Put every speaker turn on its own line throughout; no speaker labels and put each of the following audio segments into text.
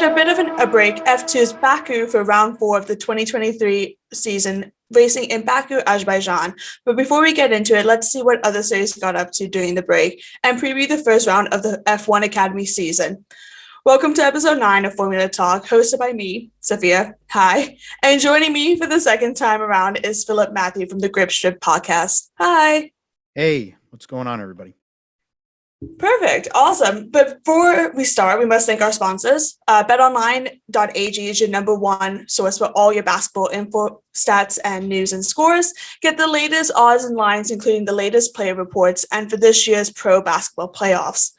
After a bit of a break, F2 is Baku for round 4 of the 2023 season, racing in Baku, Azerbaijan. But before we get into it, let's see what other series got up to during the break and preview the first round of the F1 Academy season. Welcome to episode 9 of Formula Talk, hosted by me, Sophia. Hi. And joining me for the second time around is Philip Mathew from the Grip Strip podcast. Hi.
Hey, what's going on, everybody?
Perfect. Awesome. But before we start, we must thank our sponsors. BetOnline.ag is your number one source for all your basketball info, stats, and news and scores. Get the latest odds and lines, including the latest player reports, and for this year's pro basketball playoffs.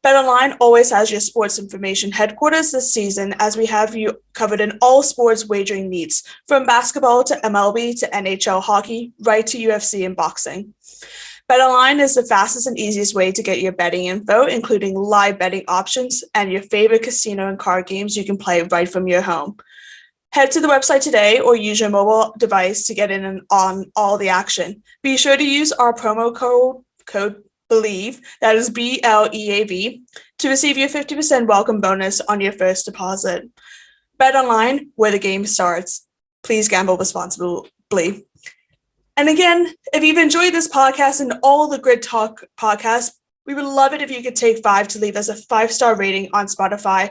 BetOnline always has your sports information headquarters this season, as we have you covered in all sports wagering needs, from basketball to MLB to NHL hockey, right to UFC and boxing. BetOnline is the fastest and easiest way to get your betting info, including live betting options and your favorite casino and card games you can play right from your home. Head to the website today or use your mobile device to get in on all the action. Be sure to use our promo code BELIEVE, that is BLEAV, to receive your 50% welcome bonus on your first deposit. BetOnline, where the game starts. Please gamble responsibly. And again, if you've enjoyed this podcast and all the Grid Talk podcasts, we would love it if you could take 5 to leave us a 5-star rating on Spotify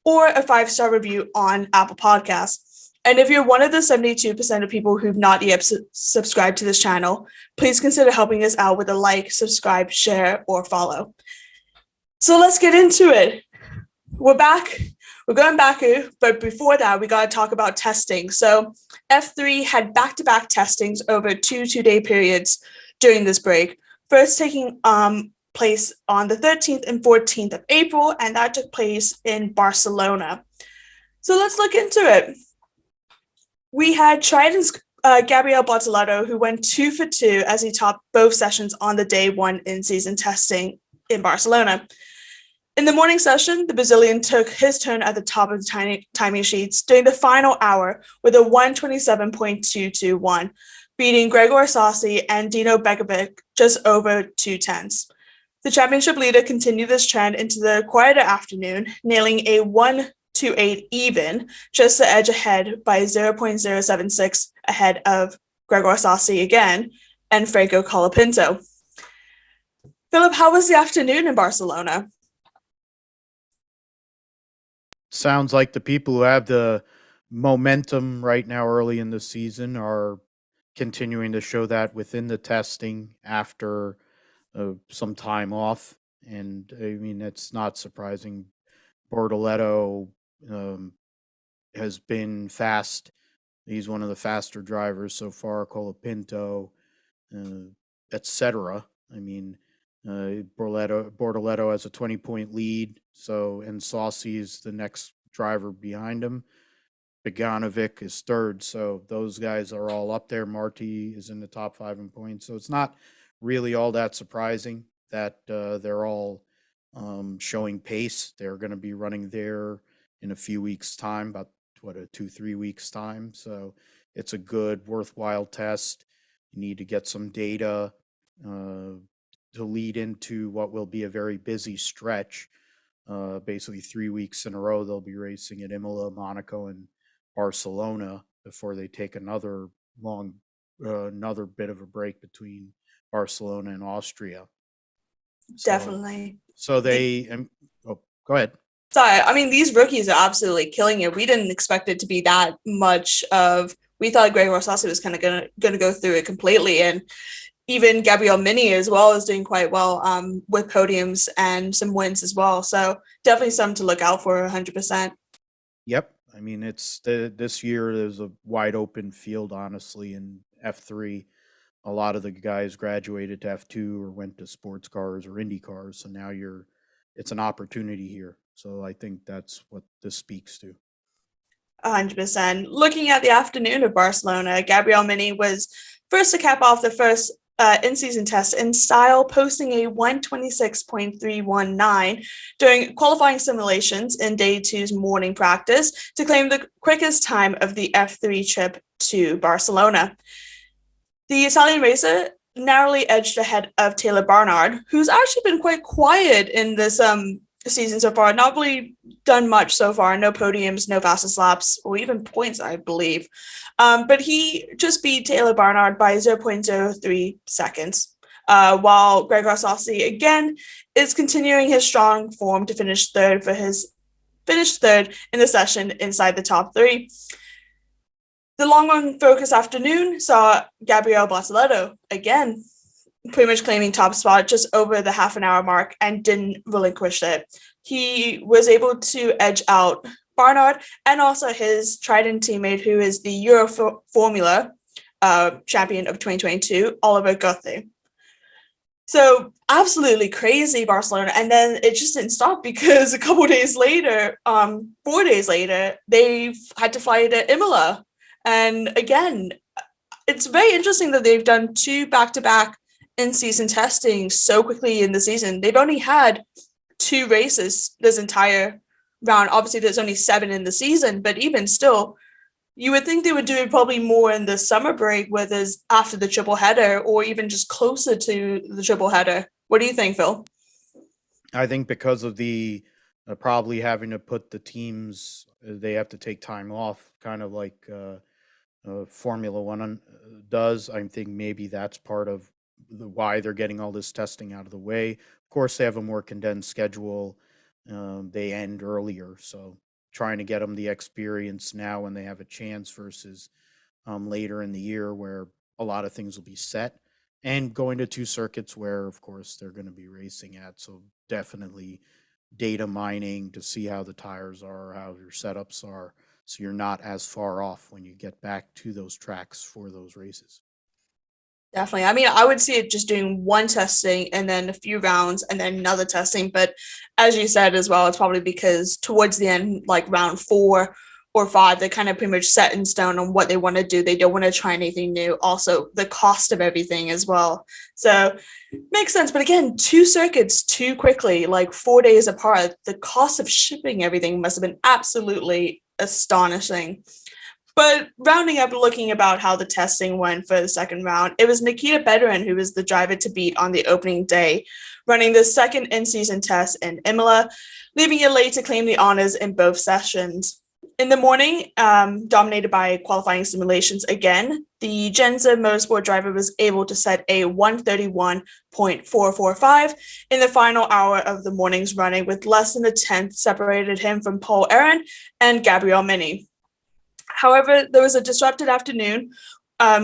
or a 5-star review on Apple Podcasts. And if you're one of the 72% of people who've not yet subscribed to this channel, please consider helping us out with a like, subscribe, share, or follow. So let's get into it. We're back. We're going Baku, but before that, we got to talk about testing. So F3 had back-to-back testings over two-day periods during this break, first taking place on the 13th and 14th of April, and that took place in Barcelona. So let's look into it. We had Trident's Gabriel Bortoleto, who went 2 for 2 as he topped both sessions on the day 1 in-season testing in Barcelona. In the morning session, the Brazilian took his turn at the top of the timing sheets during the final hour with a 1:27.221, beating Gregor Sassi and Dino Begovic just over 2 tenths. The championship leader continued this trend into the quieter afternoon, nailing a 1:28 even, just the edge ahead by 0.076 ahead of Gregor Sassi again and Franco Colapinto. Philip, how was the afternoon in Barcelona?
Sounds like the people who have the momentum right now early in the season are continuing to show that within the testing after some time off. And I mean, it's not surprising. Bortoleto has been fast. He's one of the faster drivers so far, Colapinto, etc. I mean, Bortoleto has a 20-point lead, and Sassi is the next driver behind him. Beganovic is third, so those guys are all up there. Marti is in the top 5 in points, so it's not really all that surprising that they're all showing pace. They're going to be running there in a few weeks' time, about 2-3 weeks' time. So it's a good, worthwhile test. You need to get some data to lead into what will be a very busy stretch. Basically 3 weeks in a row, they'll be racing at Imola, Monaco, and Barcelona before they take another bit of a break between Barcelona and Austria.
Definitely.
So go ahead.
Sorry, I mean, these rookies are absolutely killing it. We didn't expect it to be that much of. We thought Gregor Sassi was kind of going to go through it completely, and even Gabriel Mini as well is doing quite well with podiums and some wins as well. So definitely something to look out for 100%.
Yep. I mean, it's this year there's a wide open field, honestly, in F3. A lot of the guys graduated to F2 or went to sports cars or Indy cars. So now it's an opportunity here. So I think that's what this speaks to.
100%. Looking at the afternoon of Barcelona, Gabriel Mini was first to cap off the first in-season test in style, posting a 1:26.319 during qualifying simulations in day 2's morning practice to claim the quickest time of the F3 trip to Barcelona. The Italian racer narrowly edged ahead of Taylor Barnard, who's actually been quite quiet in this season so far. Not really done much so far. No podiums, no fastest laps, or even points, I believe. But he just beat Taylor Barnard by 0.03 seconds. While Gregor Saucy again is continuing his strong form to finish third in the session inside the top three. The long run focus afternoon saw Gabriele Bortoleto again pretty much claiming top spot just over the half an hour mark and didn't relinquish it. He was able to edge out Barnard and also his Trident teammate, who is the Euro Formula champion of 2022, Oliver Goethe. So absolutely crazy Barcelona. And then it just didn't stop because a couple days later, 4 days later, they've had to fly to Imola. And again, it's very interesting that they've done 2 back-to-back in-season testing so quickly in the season. They've only had 2 races this entire round. Obviously, there's only 7 in the season, but even still, you would think they would do it probably more in the summer break, whether it's after the triple header or even just closer to the triple header. What do you think, Phil?
I think because of the probably having to put the teams, they have to take time off, kind of like Formula One does. I think maybe that's part of why they're getting all this testing out of the way. Of course, they have a more condensed schedule. They end earlier, so trying to get them the experience now when they have a chance versus later in the year where a lot of things will be set, and going to 2 circuits where, of course, they're going to be racing at. So definitely data mining to see how the tires are, how your setups are, so you're not as far off when you get back to those tracks for those races.
Definitely. I mean, I would see it just doing 1 testing and then a few rounds and then another testing. But as you said as well, it's probably because towards the end, like round 4 or 5, they're kind of pretty much set in stone on what they want to do. They don't want to try anything new. Also, the cost of everything as well. So makes sense. But again, 2 circuits too quickly, like 4 days apart. The cost of shipping everything must have been absolutely astonishing. But rounding up, looking about how the testing went for the second round, it was Nikita Bedrin who was the driver to beat on the opening day, running the second in-season test in Imola, leaving it late to claim the honors in both sessions. In the morning, dominated by qualifying simulations again, the Genza Motorsport driver was able to set a 1:31.445 in the final hour of the morning's running, with less than a tenth separated him from Paul Aaron and Gabriel Mini. However, there was a disrupted afternoon,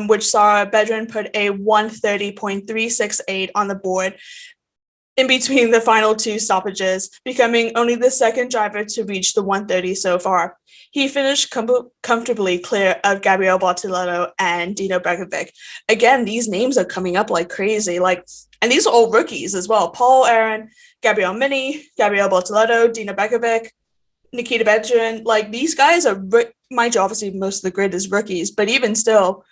which saw Bedrin put a 1:30.368 on the board in between the final 2 stoppages, becoming only the second driver to reach the 1:30 so far. He finished comfortably clear of Gabriele Bortoleto and Dino Begovic. Again, these names are coming up like crazy. And these are all rookies as well. Paul Aaron, Gabriel Mini, Gabriele Bortoleto, Dino Begovic, Nikita Bedrin. These guys are, mind you, obviously most of the grid is rookies, but even still,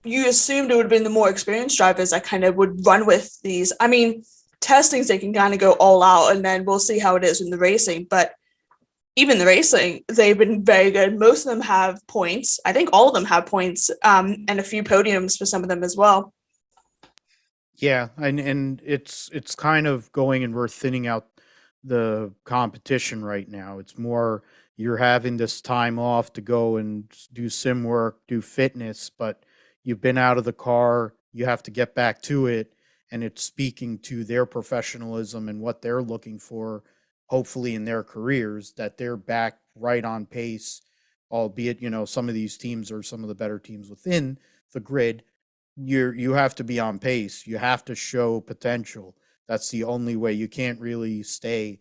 you assumed it would have been the more experienced drivers that kind of would run with these. I mean, testings, they can kind of go all out, and then we'll see how it is in the racing. But even the racing, they've been very good. Most of them have points. I think all of them have points, and a few podiums for some of them as well.
Yeah, and it's kind of going, and we're thinning out the competition right now. It's more you're having this time off to go and do sim work, do fitness, but you've been out of the car, you have to get back to it, and it's speaking to their professionalism and what they're looking for, hopefully in their careers, that they're back right on pace, albeit, some of these teams are some of the better teams within the grid. You have to be on pace. You have to show potential. That's the only way. You can't really stay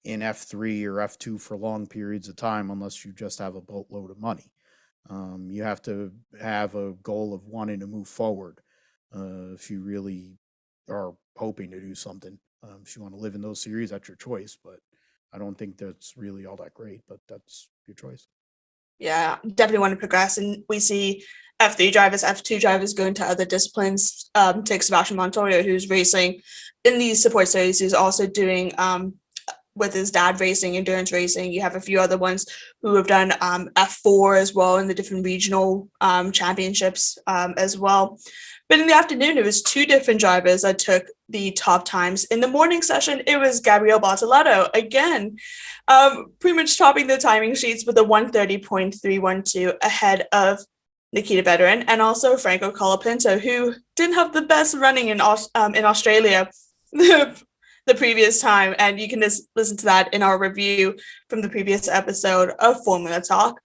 in F3 or F2 for long periods of time unless you just have a boatload of money. You have to have a goal of wanting to move forward if you really are hoping to do something. If you want to live in those series, that's your choice, but I don't think that's really all that great, but that's your choice.
Yeah, definitely want to progress. And we see F3 drivers, F2 drivers go into other disciplines. Take Sebastian Montoya, who's racing in these support series, who's also doing with his dad racing, endurance racing. You have a few other ones who have done F4 as well in the different regional championships as well. But in the afternoon, it was two different drivers that took the top times. In the morning session, it was Gabriel Bartoletto again, pretty much topping the timing sheets with a 1:30.312 ahead of Nikita Veteran and also Franco Colapinto, who didn't have the best running in Australia the previous time. And you can just listen to that in our review from the previous episode of Formula Talk.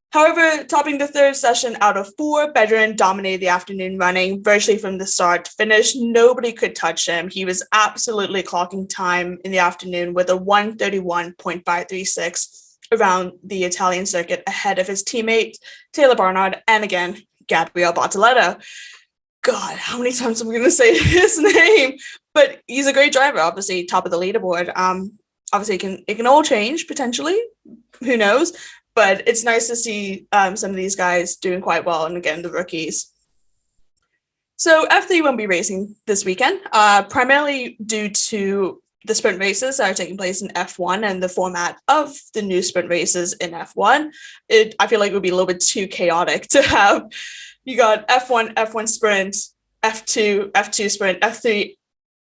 However, topping the third session out of four, Veteran dominated the afternoon running virtually from the start to finish. Nobody could touch him. He was absolutely clocking time in the afternoon with a 1:31.536 around the Italian circuit ahead of his teammate, Taylor Barnard, and again, Gabriel Bartoletto. God, how many times am I going to say his name? But he's a great driver, obviously, top of the leaderboard. Obviously, it can all change, potentially. Who knows? But it's nice to see some of these guys doing quite well, and again, the rookies. So F3 won't be racing this weekend, primarily due to the sprint races that are taking place in F1 and the format of the new sprint races in F1. I feel like it would be a little bit too chaotic to have. You got F1 sprint, F2 sprint, F3,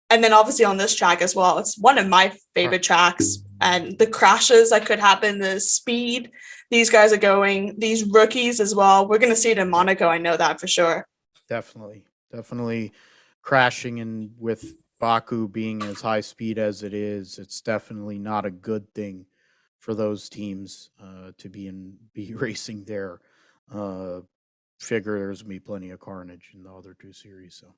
and then obviously on this track as well. It's one of my favorite tracks, and the crashes that could happen, the speed these guys are going, these rookies as well. We're going to see it in Monaco. I know that for sure.
Definitely crashing, and with Baku being as high speed as it is, it's definitely not a good thing for those teams to be racing there. Figure there's gonna be plenty of carnage in the other two series. So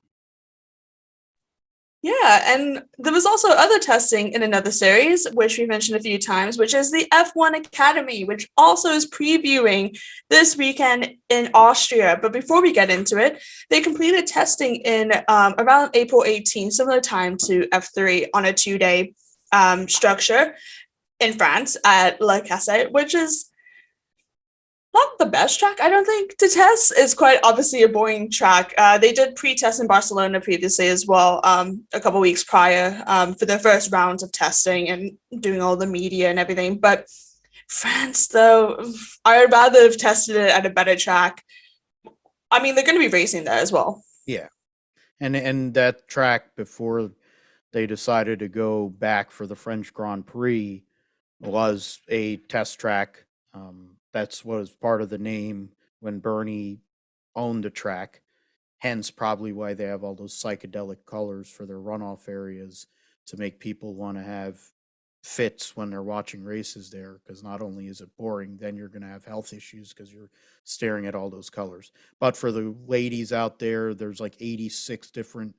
yeah, and there was also other testing in another series, which we mentioned a few times, which is the F1 Academy, which also is previewing this weekend in Austria. But before we get into it, they completed testing in around April 18th, similar time to F3 on a 2-day structure in France at La Cassette, which is not the best track, I don't think, to test. It's quite obviously a boring track. They did pre-test in Barcelona previously as well, a couple weeks prior for their first rounds of testing and doing all the media and everything. But France, though, I would rather have tested it at a better track. I mean, they're going to be racing there as well.
Yeah. And that track, before they decided to go back for the French Grand Prix, was a test track. That's what was part of the name when Bernie owned the track. Hence, probably why they have all those psychedelic colors for their runoff areas, to make people want to have fits when they're watching races there. Because not only is it boring, then you're going to have health issues because you're staring at all those colors. But for the ladies out there, there's like 86 different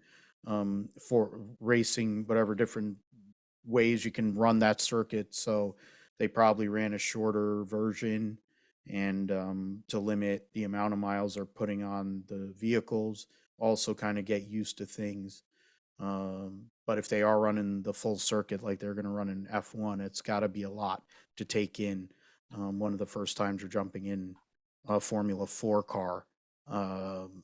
for racing, whatever different ways you can run that circuit. So they probably ran a shorter version, and to limit the amount of miles they're putting on the vehicles, also kind of get used to things. But if they are running the full circuit like they're going to run in F1, it's got to be a lot to take in. One of the first times you're jumping in a Formula 4 car, and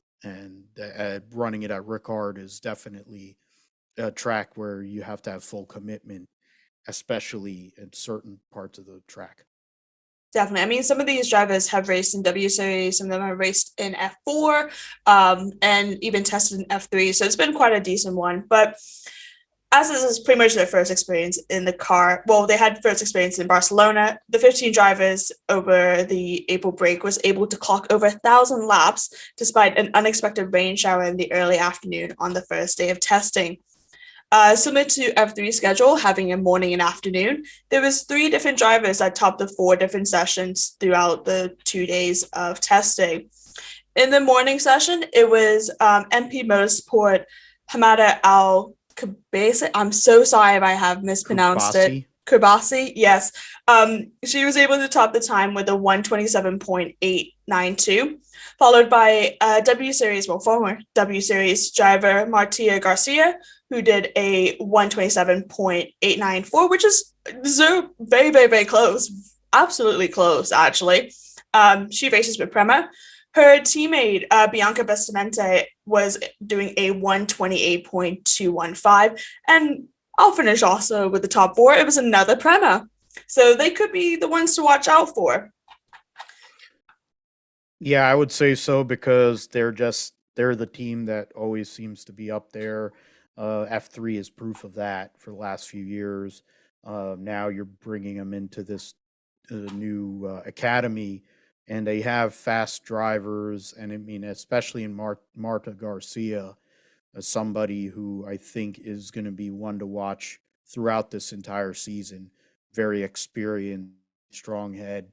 running it at Ricard is definitely a track where you have to have full commitment, especially in certain parts of the track.
Definitely. I mean, some of these drivers have raced in W Series, some of them have raced in F4, and even tested in F3. So it's been quite a decent one. But as this is pretty much their first experience in the car, well, they had first experience in Barcelona. The 15 drivers over the April break was able to clock over 1,000 laps despite an unexpected rain shower in the early afternoon on the first day of testing. Similar to F3 schedule, having a morning and afternoon, there was 3 different drivers that topped the 4 different sessions throughout the 2 days of testing. In the morning session, it was MP Motorsport Hamada Al-Kabasi. I'm so sorry if I have mispronounced it. Kabasi, yes. She was able to top the time with a 1:27.892, followed by former W Series driver Martia Garcia, who did a 1:27.894, which is very, very, very close. Absolutely close, actually. She races with Prema. Her teammate, Bianca Bestamente, was doing a 1:28.215. And I'll finish also with the top four. It was another Prema. So they could be the ones to watch out for.
Yeah, I would say so because they're the team that always seems to be up there. F3 is proof of that for the last few years. Now you're bringing them into this new academy, and they have fast drivers, and I mean, especially in Marta Garcia, as somebody who I think is going to be one to watch throughout this entire season. Very experienced, strong head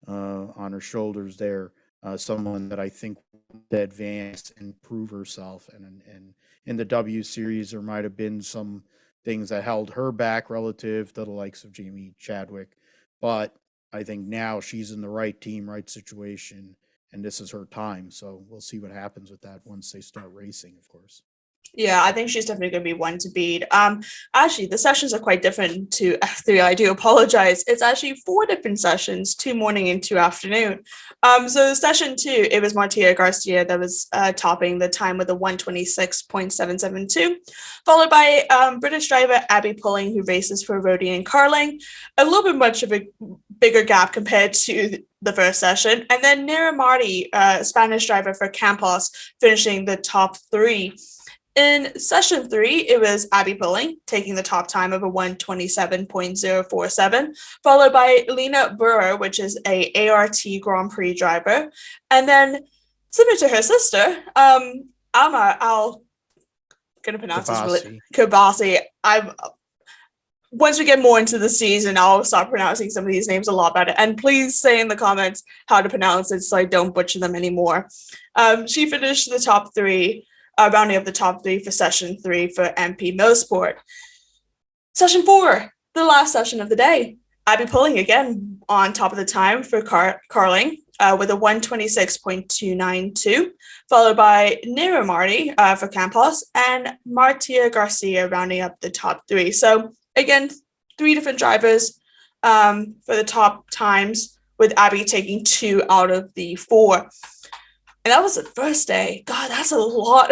on her shoulders there. Someone that I think will advance and prove herself. And in the W series, there might have been some things that held her back relative to the likes of Jamie Chadwick. But I think now she's in the right team, right situation, and this is her time. So we'll see what happens with that once they start racing, of course.
Yeah, I think she's definitely going to be one to beat. Actually, the sessions are quite different to F3. I do apologize. It's actually 4 different sessions, 2 morning and 2 afternoon. So session 2, it was Martia Garcia that was topping the time with a 126.772, followed by British driver Abby Pulling, who races for Rodian Carling. A little bit much of a bigger gap compared to the first session. And then Nira Marti, Spanish driver for Campos, finishing the top 3. In session 3, it was Abby Pulling taking the top time of a 127.047, followed by Lena Burr, which is a ART Grand Prix driver. And then, similar to her sister, I'll gonna pronounce this really Kabasi. Once we get more into the season, I'll start pronouncing some of these names a lot better. And please say in the comments how to pronounce it so I don't butcher them anymore. She finished the top 3. Rounding up the top 3 for session 3 for MP Motorsport. Session 4, the last session of the day. Abby Pulling again on top of the time for Carling with a 126.292, followed by Nira Marti for Campos and Martia Garcia rounding up the top 3. So again, 3 different drivers for the top times, with Abby taking 2 out of the 4. And that was the first day. God, that's a lot.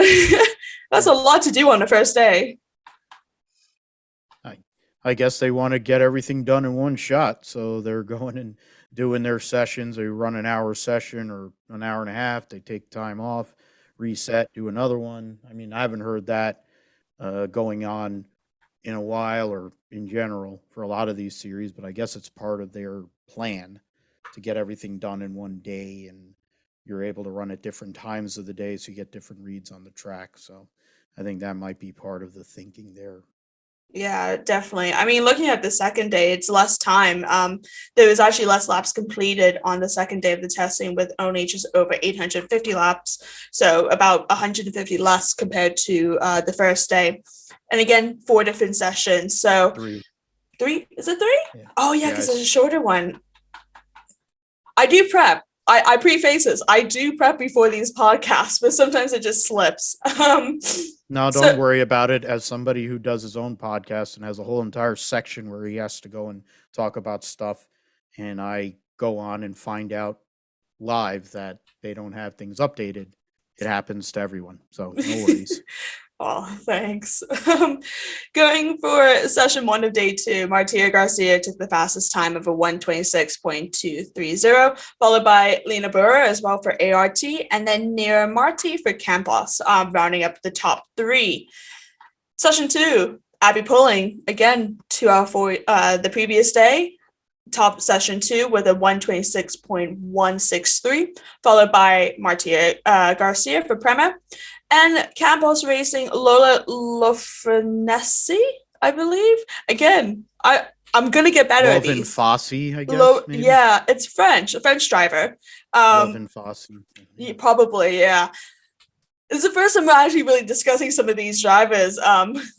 That's a lot to do on the first day.
I guess they want to get everything done in one shot. So they're going and doing their sessions. They run an hour session or an hour and a half. They take time off, reset, do another one. I mean, I haven't heard that going on in a while or in general for a lot of these series, but I guess it's part of their plan to get everything done in one day, and you're able to run at different times of the day so you get different reads on the track. So I think that might be part of the thinking there.
Yeah, definitely. I mean, looking at the second day, it's less time. There was actually less laps completed on the second day of the testing, with only just over 850 laps. So about 150 less compared to the first day. And again, 4 different sessions. So
3.
Is it 3?
Yeah.
Oh, yeah, because it's a shorter one. I do prep. I preface this. I do prep before these podcasts, but sometimes it just slips.
No, don't worry about it. As somebody who does his own podcast and has a whole entire section where he has to go and talk about stuff, and I go on and find out live that they don't have things updated, it happens to everyone. So no worries.
Oh, thanks. Going for session 1 of day 2, Martia Garcia took the fastest time of a 126.230, followed by Lena Burr as well for ART, and then Nira Marti for Campos, rounding up the top 3. Session 2, Abby Pulling, again, 2 out of 4 the previous day, top session 2 with a 126.163, followed by Martia Garcia for Prema. And Campos racing Lola Lofrenesi, I believe. Again, I'm gonna get better at these.
Fossey, I guess.
Yeah, it's French, a French driver.
Fossey.
Yeah, probably, yeah. It's the first time we're actually really discussing some of these drivers,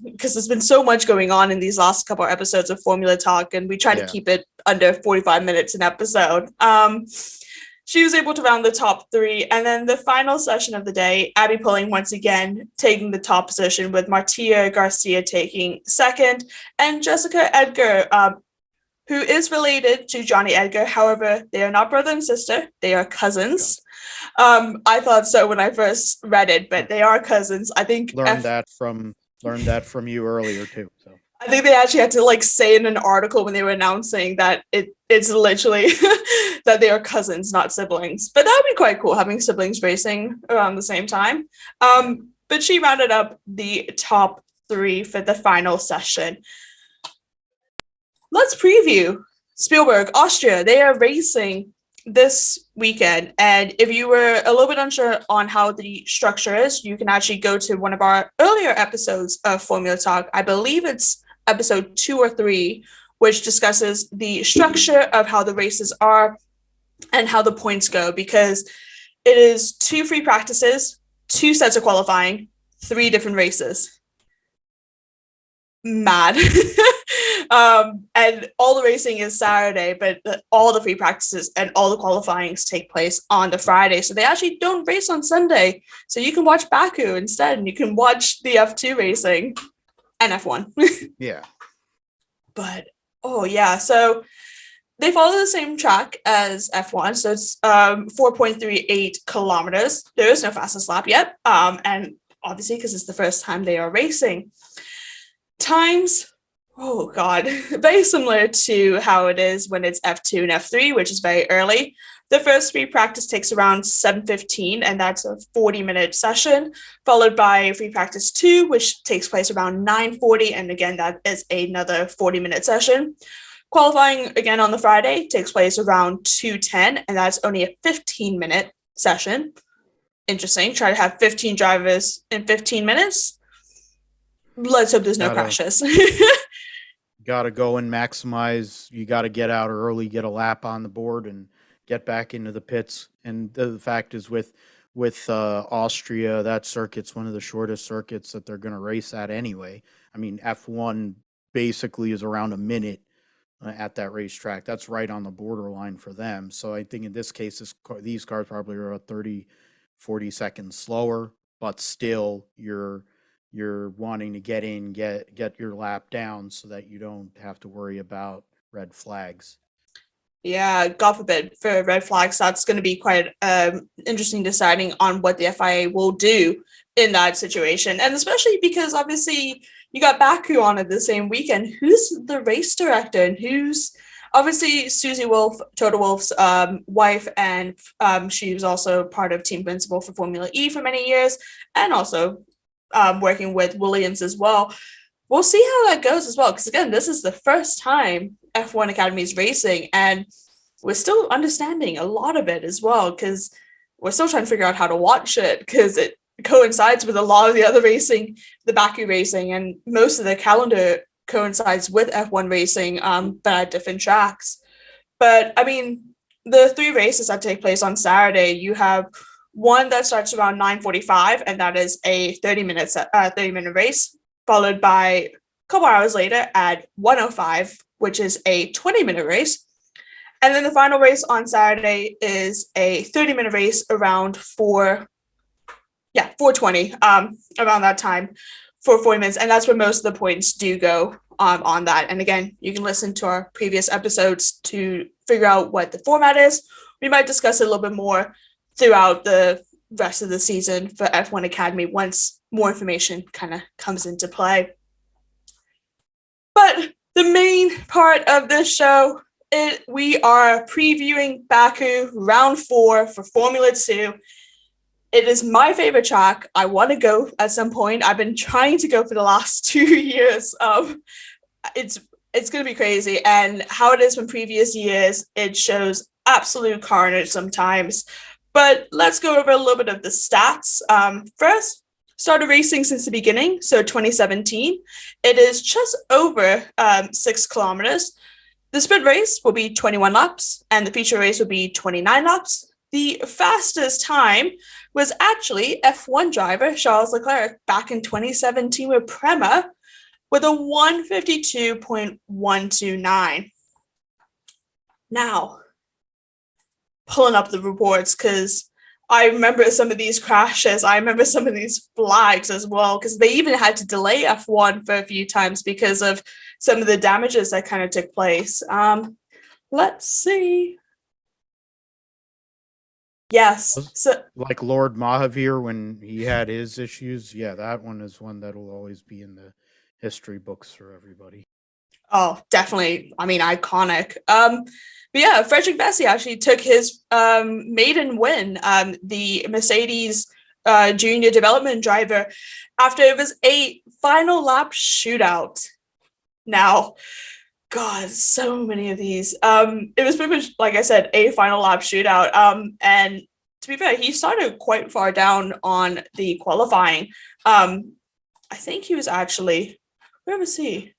because there's been so much going on in these last couple of episodes of Formula Talk, and we try to keep it under 45 minutes an episode. She was able to round the top 3. And then the final session of the day, Abby Pulling once again taking the top position, with Martia Garcia taking second, and Jessica Edgar, who is related to Johnny Edgar. However, they are not brother and sister. They are cousins. I thought so when I first read it, but they are cousins. I think
learned that from you earlier too. So
I think they actually had to like say in an article when they were announcing that it's literally that they are cousins, not siblings. But that would be quite cool having siblings racing around the same time. But she rounded up the top three for the final session. Let's preview Spielberg, Austria. They are racing this weekend. And if you were a little bit unsure on how the structure is, you can actually go to one of our earlier episodes of Formula Talk. I believe it's episode 2 or 3, which discusses the structure of how the races are and how the points go, because it is 2 free practices, 2 sets of qualifying, 3 different races. Mad. And all the racing is Saturday, but all the free practices and all the qualifyings take place on the Friday. So they actually don't race on Sunday. So you can watch Baku instead, and you can watch the F2 racing and F1.
Yeah.
But, oh yeah, so they follow the same track as F1. So it's 4.38 kilometers. There is no fastest lap yet. And obviously, because it's the first time they are racing. Times, oh god, very similar to how it is when it's F2 and F3, which is very early. The first free practice takes around 7:15, and that's a 40-minute session, followed by free practice 2, which takes place around 9:40, and again, that is another 40-minute session. Qualifying again on the Friday takes place around 2:10, and that's only a 15-minute session. Interesting. Try to have 15 drivers in 15 minutes. Let's hope there's no crashes.
Got to go and maximize. You got to get out early, get a lap on the board, and get back into the pits. And the fact is, with Austria, that circuit's one of the shortest circuits that they're going to race at anyway. I mean, F1 basically is around a minute at that racetrack. That's right on the borderline for them. So I think in this case, these cars probably are 30, 40 seconds slower, but still you're wanting to get in, get your lap down so that you don't have to worry about red flags.
Yeah, God forbid for red flags. That's going to be quite interesting deciding on what the FIA will do in that situation. And especially because obviously you got Baku on it the same weekend. Who's the race director, and who's obviously Susie Wolf, Toto Wolff's wife, and she was also part of team principal for Formula E for many years, and also working with Williams as well. We'll see how that goes as well, because again, this is the first time F1 Academy is racing, and we're still understanding a lot of it as well, because we're still trying to figure out how to watch it, because it coincides with a lot of the other racing, the Baku racing, and most of the calendar coincides with F1 racing, but at different tracks. But I mean, the 3 races that take place on Saturday, you have one that starts around 9:45, and that is a 30-minute race, followed by a couple hours later at 1:05, which is a 20-minute race. And then the final race on Saturday is a 30-minute race around 4:20, around that time for 40 minutes. And that's where most of the points do go on that. And again, you can listen to our previous episodes to figure out what the format is. We might discuss it a little bit more throughout the rest of the season for F1 Academy once more information kind of comes into play. But the main part of this show, we are previewing Baku round 4 for Formula 2. It is my favorite track. I want to go at some point. I've been trying to go for the last 2 years. It's going to be crazy. And how it is from previous years, it shows absolute carnage sometimes. But let's go over a little bit of the stats. First, started racing since the beginning, so 2017. It is just over 6 kilometers. The sprint race will be 21 laps, and the feature race will be 29 laps. The fastest time was actually F1 driver Charles Leclerc back in 2017 with Prema with a 1:52.129. Now, pulling up the reports, because I remember some of these crashes. I remember some of these flags as well, because they even had to delay F1 for a few times because of some of the damages that kind of took place. Let's see. Yes. So,
like Lord Mahavir when he had his issues. Yeah, that one is one that'll always be in history books for everybody.
Oh, definitely. I mean, iconic. But yeah, Frederick Vesey actually took his maiden win, the Mercedes junior development driver, after it was a final lap shootout. Now, God, so many of these. It was pretty much, like I said, a final lap shootout. And to be fair, he started quite far down on the qualifying. I think he was actually, where was he?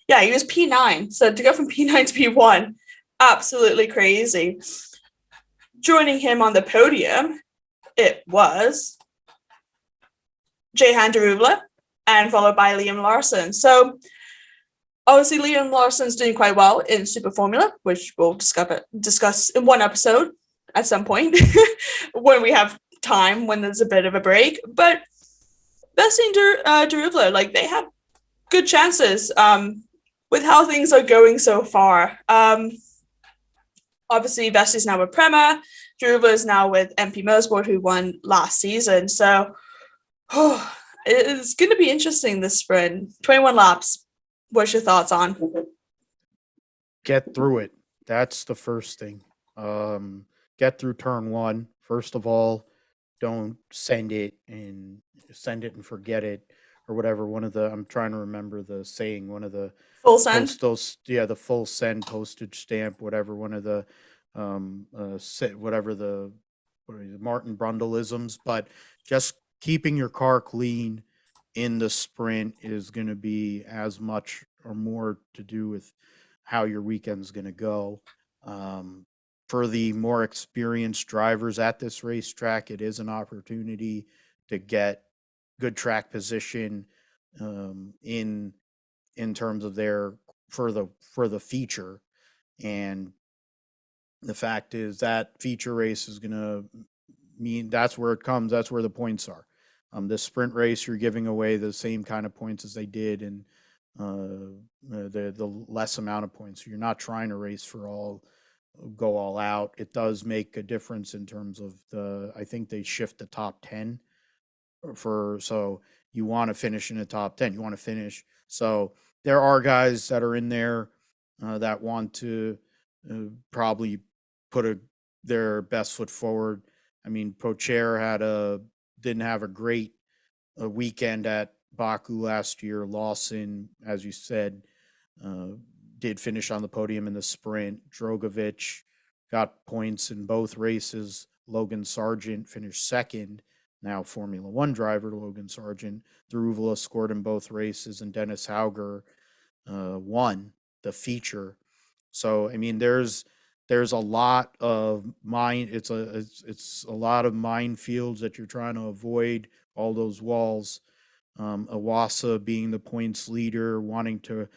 Yeah, he was P9. So to go from P9 to P1, absolutely crazy. Joining him on the podium, it was Jehan Daruvla and followed by Liam Larson. So obviously Liam Larson's doing quite well in Super Formula, which we'll discuss in one episode at some point when we have time, when there's a bit of a break. But Vesey and Daruvla, like, they have good chances with how things are going so far. Obviously, Vesey's now with Prema. Daruvla is now with MP Motorsport, who won last season. So it's going to be interesting this sprint. 21 laps. What's your thoughts on?
Get through it. That's the first thing. Get through turn one. First of all, don't send it and forget it or whatever. I'm trying to remember the saying, one of the
full send.
The full send postage stamp, whatever, one of the Martin Brundleisms, but just keeping your car clean in the sprint is going to be as much or more to do with how your weekend's going to go. For the more experienced drivers at this racetrack, it is an opportunity to get good track position in terms of their for the feature. And the fact is that feature race is going to mean that's where it comes. That's where the points are. This sprint race, you're giving away the same kind of points as they did in the less amount of points. You're not trying to race go all out. It does make a difference in terms of I think they shift the top 10 so you want to finish in the top 10. You want to finish. So there are guys that are in there that want to probably put their best foot forward. I mean, Pocher didn't have a great weekend at Baku last year. Lawson, as you said, did finish on the podium in the sprint. Drogovic got points in both races. Logan Sargent finished second. Now Formula One driver Logan Sargent. Daruvla scored in both races, and Dennis Hauger won the feature. So I mean, there's a lot of it's a lot of minefields that you're trying to avoid. All those walls. Iwasa being the points leader, wanting to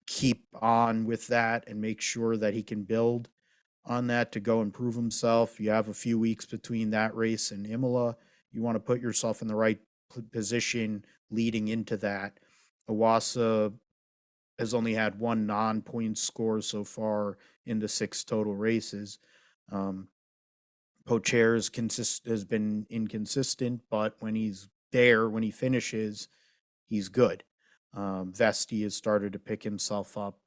keep on with that and make sure that he can build on that to go improve himself. You have a few weeks between that race and Imola. You want to put yourself in the right position leading into that. Iwasa has only had one non-point score so far in the 6 total races. Pocher has been inconsistent, but when he's there, when he finishes, he's good. Vesey has started to pick himself up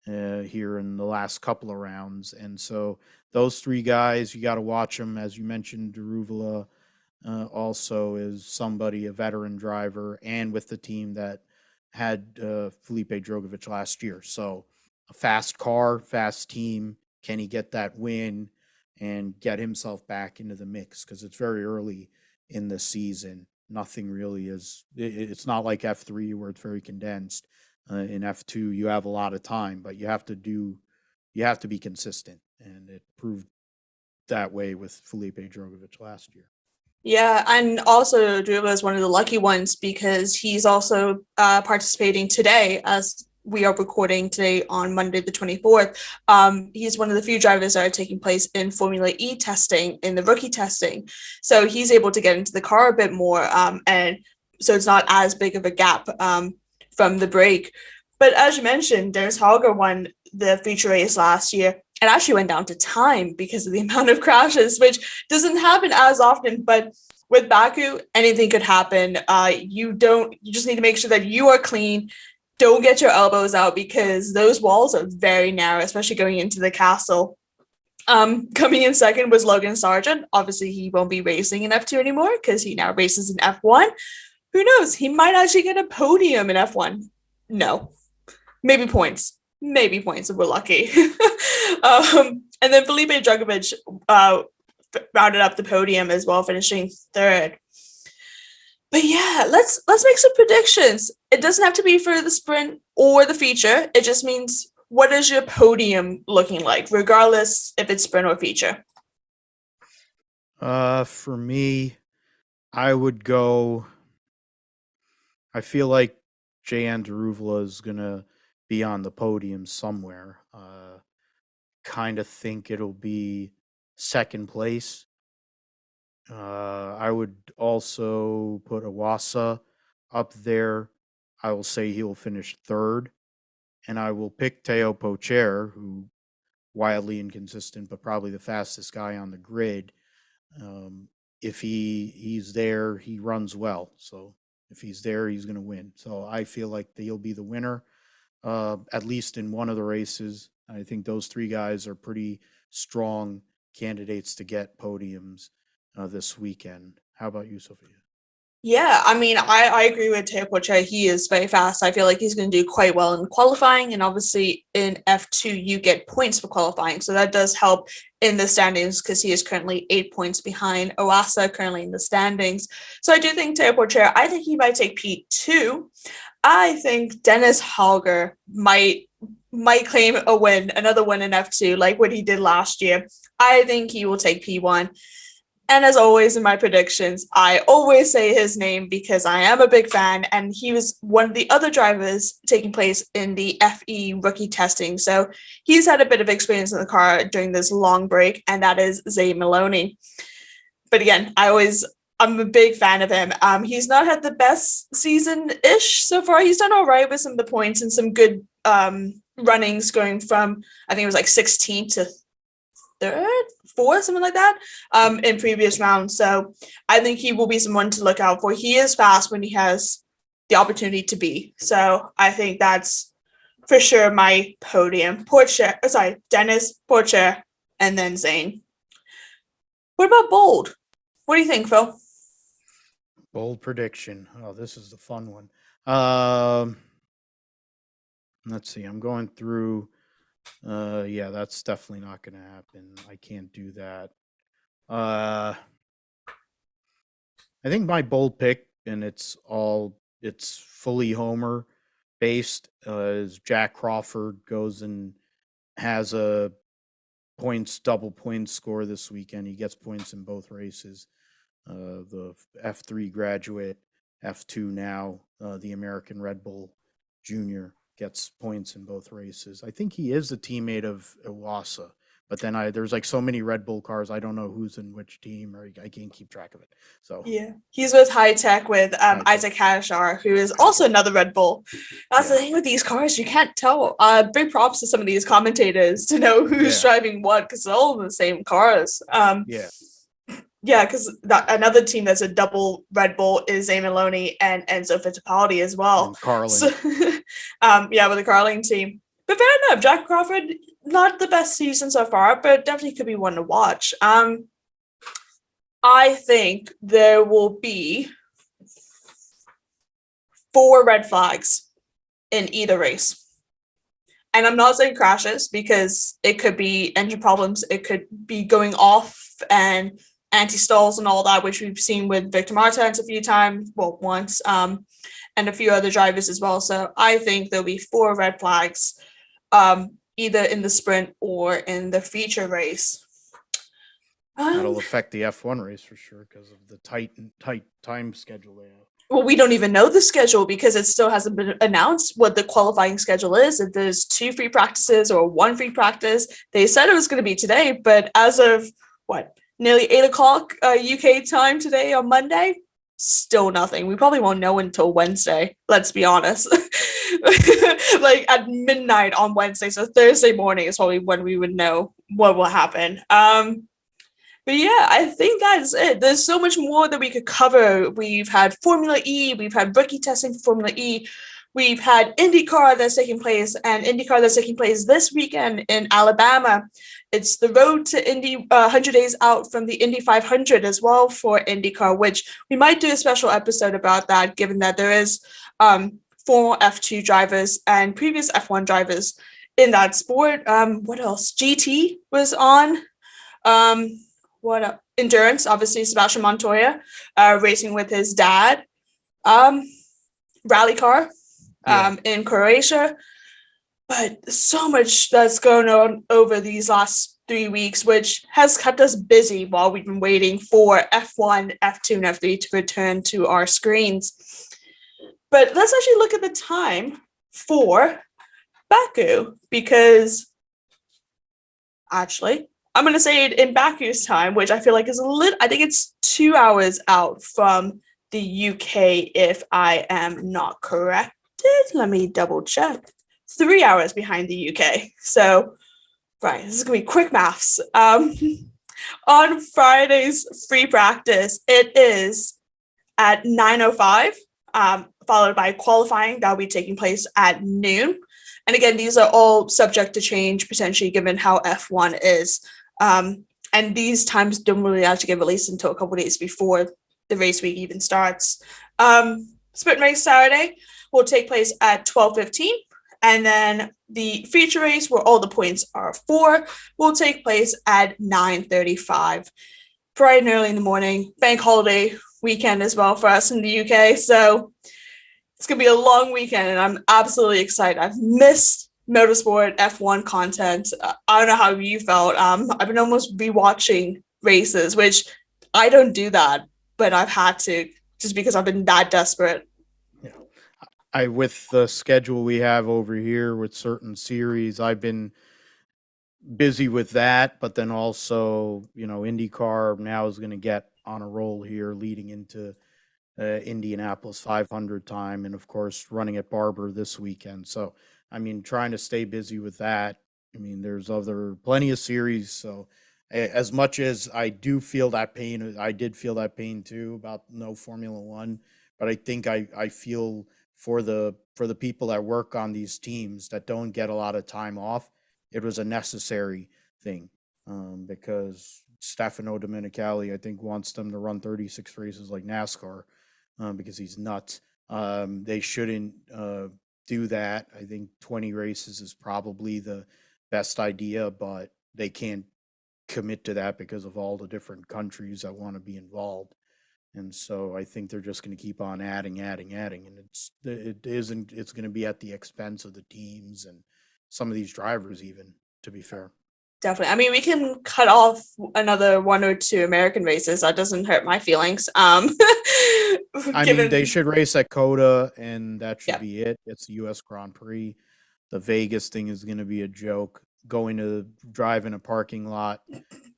here in the last couple of rounds. And so those 3 guys, you got to watch them. As you mentioned, Daruvla also is a veteran driver, and with the team that had Felipe Drogovic last year. So a fast car, fast team. Can he get that win and get himself back into the mix? Because it's very early in the season. Nothing really it's not like F3 where it's very condensed. In F2, you have a lot of time, but you have to be consistent. And it proved that way with Felipe Drogovic last year.
Yeah, and also Daruvla is one of the lucky ones because he's also participating today as we are recording today on Monday the 24th. He's one of the few drivers that are taking place in Formula E testing, in the rookie testing. So he's able to get into the car a bit more, and so it's not as big of a gap from the break. But as you mentioned, Dennis Hauger won the feature race last year and actually went down to time because of the amount of crashes, which doesn't happen as often. But with Baku, anything could happen. You just need to make sure that you are clean. Don't get your elbows out because those walls are very narrow, especially going into the castle. Coming in second was Logan Sargent. Obviously, he won't be racing in F2 anymore because he now races in F1. Who knows? He might actually get a podium in F1. No, maybe points. Maybe points if we're lucky. And then Felipe Drugovich rounded up the podium as well, finishing third. But yeah, let's make some predictions. It doesn't have to be for the sprint or the feature. It just means, what is your podium looking like, regardless if it's sprint or feature?
For me, I would go. I feel like Jan Daruvla is gonna be on the podium somewhere. Kind of think it'll be second place. I would also put Awasa up there. I will say he'll finish third. And I will pick Teo Pocher, who wildly inconsistent, but probably the fastest guy on the grid. If he's there, he runs well. So if he's there, he's going to win. So I feel like he'll be the winner, at least in one of the races. I think those three guys are pretty strong candidates to get podiums this weekend. How about you, Sophia?
Yeah, I mean, I agree with Teo Pocher. He is very fast. I feel like he's going to do quite well in qualifying. And obviously in F2, you get points for qualifying. So that does help in the standings because he is currently 8 points behind Owasa currently in the standings. So I do think Teo Pocher, I think he might take P2. I think Dennis Hauger might claim a win, another win in F2, like what he did last year. I think he will take P1. And as always in my predictions, I always say his name because I am a big fan, and he was one of the other drivers taking place in the FE rookie testing. So he's had a bit of experience in the car during this long break, and that is Zay Maloney. But again, I'm a big fan of him. He's not had the best season-ish so far. He's done all right with some of the points and some good runnings, going from, I think it was like 16th to third, fourth, something like that, in previous rounds. So I think he will be someone to look out for. He is fast when he has the opportunity to be. So I think that's for sure my podium. Dennis, Pocher, and then Zane. What about bold? What do you think, Phil?
Bold prediction. Oh, this is the fun one. Let's see. I'm going through. Yeah, that's definitely not going to happen. I can't do that. I think my bold pick, and it's fully Homer based, is Jack Crawford goes and has a double points score this weekend. He gets points in both races. The F3 graduate, F2 now, the American Red Bull Junior gets points in both races. I think he is a teammate of Iwasa, but then there's like so many Red Bull cars, I don't know who's in which team, or I can't keep track of it. So
yeah, he's with High Tech with Isaac Hadashar, who is also another Red Bull. That's the thing with these cars, you can't tell. Big props to some of these commentators to know who's driving what, because they're all in the same cars. Yeah, because another team that's a double Red Bull is Zay Maloney and Enzo Fittipaldi as well.
And Carlin.
So, with the Carlin team. But fair enough, Jack Crawford, not the best season so far, but definitely could be one to watch. I think there will be 4 red flags in either race. And I'm not saying crashes, because it could be engine problems. It could be going off and anti-stalls and all that, which we've seen with Victor Martins a few times, once, and a few other drivers as well. So I think there'll be 4 red flags, either in the sprint or in the feature race.
That'll affect the F1 race for sure because of the tight time schedule they have.
Well, we don't even know the schedule because it still hasn't been announced what the qualifying schedule is. If there's 2 free practices or 1 free practice, they said it was going to be today, but as of nearly 8 o'clock UK time today on Monday, still nothing. We probably won't know until Wednesday, let's be honest. Like at midnight on Wednesday, so Thursday morning is probably when we would know what will happen. But yeah, I think that's it. There's so much more that we could cover. We've had Formula E, we've had rookie testing for Formula E, we've had IndyCar that's taking place, and IndyCar that's taking place this weekend in Alabama. It's the road to Indy, 100 days out from the Indy 500 as well for IndyCar, which we might do a special episode about that, given that there is former F2 drivers and previous F1 drivers in that sport. What else? GT was on. Endurance, obviously Sebastian Montoya, racing with his dad. Rally car, in Croatia. But so much that's going on over these last 3 weeks, which has kept us busy while we've been waiting for F1, F2, and F3 to return to our screens. But let's actually look at the time for Baku, because actually, I'm going to say it in Baku's time, which I feel like is I think it's 2 hours out from the UK, if I am not corrected. Let me double check. 3 hours behind the UK. So, right, this is going to be quick maths. On Friday's free practice, it is at 9:05, followed by qualifying that will be taking place at noon. And again, these are all subject to change, potentially, given how F1 is. And these times don't really actually get released until a couple of days before the race week even starts. Sprint race Saturday will take place at 12:15. And then the feature race, where all the points are for, will take place at 9:35. Bright and early in the morning, bank holiday weekend as well for us in the UK. So it's going to be a long weekend, and I'm absolutely excited. I've missed motorsport F1 content. I don't know how you felt. I've been almost rewatching races, which I don't do that, but I've had to, just because I've been that desperate.
Yeah, with the schedule we have over here with certain series, I've been busy with that, but then also, IndyCar now is going to get on a roll here leading into Indianapolis 500 time, and of course running at Barber this weekend. So trying to stay busy with that. There's plenty of series. So as much as I do feel that pain, I did feel that pain too about no Formula One, but I think I feel for the people that work on these teams that don't get a lot of time off, it was a necessary thing, because Stefano Domenicali, I think, wants them to run 36 races like NASCAR, because he's nuts. They shouldn't do that. I think 20 races is probably the best idea, but they can't commit to that because of all the different countries that want to be involved. And so I think they're just going to keep on adding, and it's going to be at the expense of the teams and some of these drivers, even, to be fair.
Definitely. We can cut off another 1 or 2 American races. That doesn't hurt my feelings.
They should race at COTA, and that should be it. It's the U.S. Grand Prix. The Vegas thing is going to be a joke. Going to drive in a parking lot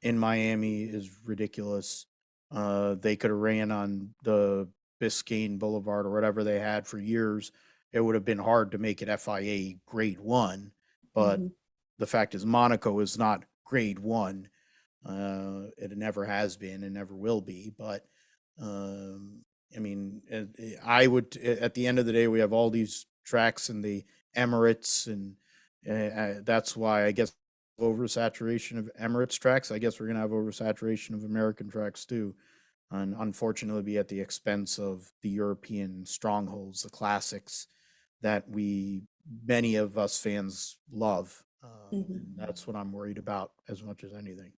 in Miami is ridiculous. They could have ran on the Biscayne Boulevard or whatever they had for years. It would have been hard to make it FIA Grade 1, but the fact is Monaco is not Grade 1. It never has been and never will be. But I would, at the end of the day, we have all these tracks in the Emirates, and that's why I guess oversaturation of Emirates tracks. I guess we're going to have oversaturation of American tracks too, and unfortunately be at the expense of the European strongholds, the classics that many of us fans love. And that's what I'm worried about as much as anything.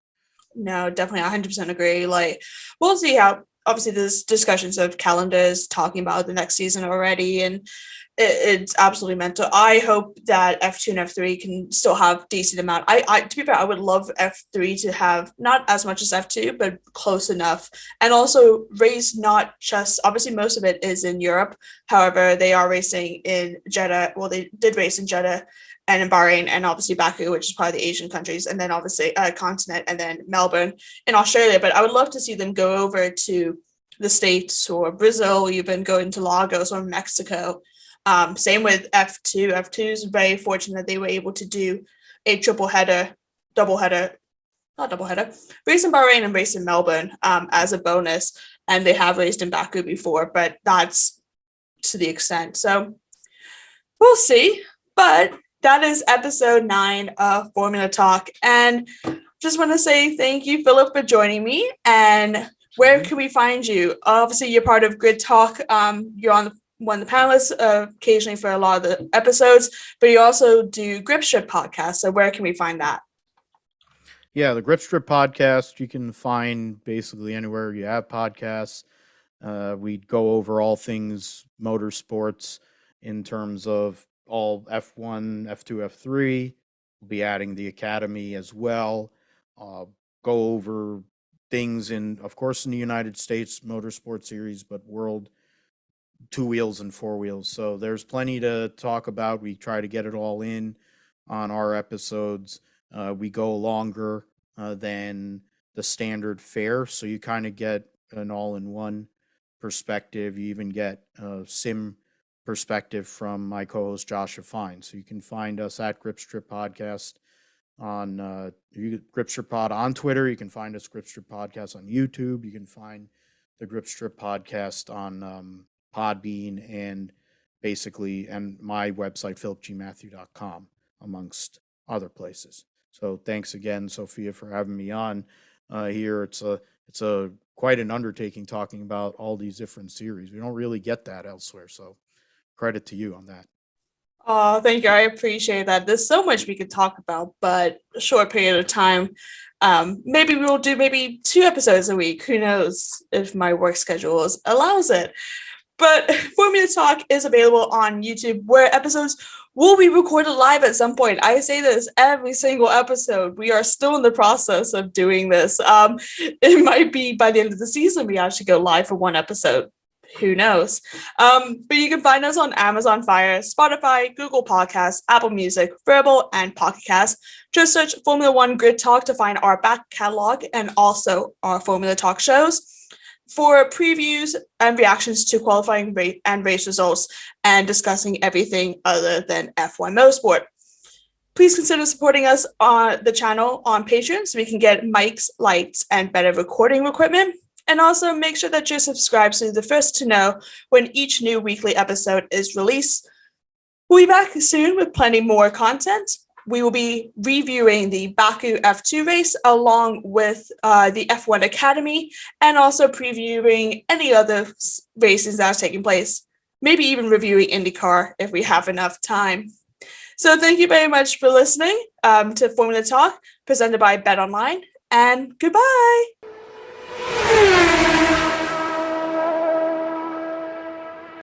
No, definitely 100% agree. We'll see how, obviously there's discussions of calendars talking about the next season already, and it's absolutely mental. I hope that F2 and F3 can still have decent amount. To be fair, I would love F3 to have not as much as F2, but close enough. And also race not just, obviously most of it is in Europe. However, they are racing in Jeddah. Well, they did race in Jeddah and in Bahrain, and obviously Baku, which is part of the Asian countries, and then obviously continent, and then Melbourne in Australia. But I would love to see them go over to the States or Brazil, even going to Lagos or Mexico. Same with F2. F2 is very fortunate that they were able to do a double header not doubleheader, race in Bahrain and race in Melbourne as a bonus. And they have raced in Baku before, but that's to the extent. So we'll see. But that is episode 9 of Formula Talk. And just want to say thank you, Philip, for joining me. And where can we find you? Obviously, you're part of Grid Talk. You're on one of the panelists occasionally for a lot of the episodes, but you also do Grip Strip podcast. So where can we find that?
Yeah, the Grip Strip podcast, you can find basically anywhere you have podcasts. We go over all things motorsports in terms of all F1, F2, F3. We'll be adding the Academy as well. Go over things of course, in the United States Motorsport Series, but world 2 wheels and 4 wheels. So there's plenty to talk about. We try to get it all in on our episodes. We go longer than the standard fare, so you kind of get an all-in-one perspective. You even get a sim perspective from my co-host Joshua Fine. So you can find us at Grip Strip Podcast on Grip Strip Pod on Twitter. You can find us Grip Strip Podcast on YouTube. You can find the Grip Strip Podcast on Podbean and my website philipgmathew.com, amongst other places. So thanks again, Sophia, for having me on here. It's a quite an undertaking talking about all these different series. We don't really get that elsewhere, so credit to you on that.
Oh, thank you. I appreciate that. There's so much we could talk about, but a short period of time. Maybe we will do 2 episodes a week. Who knows if my work schedule allows it. But Formula Talk is available on YouTube, where episodes will be recorded live at some point. I say this every single episode. We are still in the process of doing this. It might be by the end of the season we actually go live for 1 episode. Who knows? But you can find us on Amazon Fire, Spotify, Google Podcasts, Apple Music, Verbal, and Pocket Cast. Just search Formula One Grid Talk to find our back catalog and also our Formula Talk shows for previews and reactions to qualifying and race results and discussing everything other than F1 motorsport. Please consider supporting us on the channel on Patreon so we can get mics, lights, and better recording equipment. And also make sure that you're subscribed so you're the first to know when each new weekly episode is released. We'll be back soon with plenty more content. We will be reviewing the Baku F2 race along with the F1 Academy and also previewing any other races that are taking place. Maybe even reviewing IndyCar if we have enough time. So thank you very much for listening to Formula Talk presented by Bet Online, and goodbye.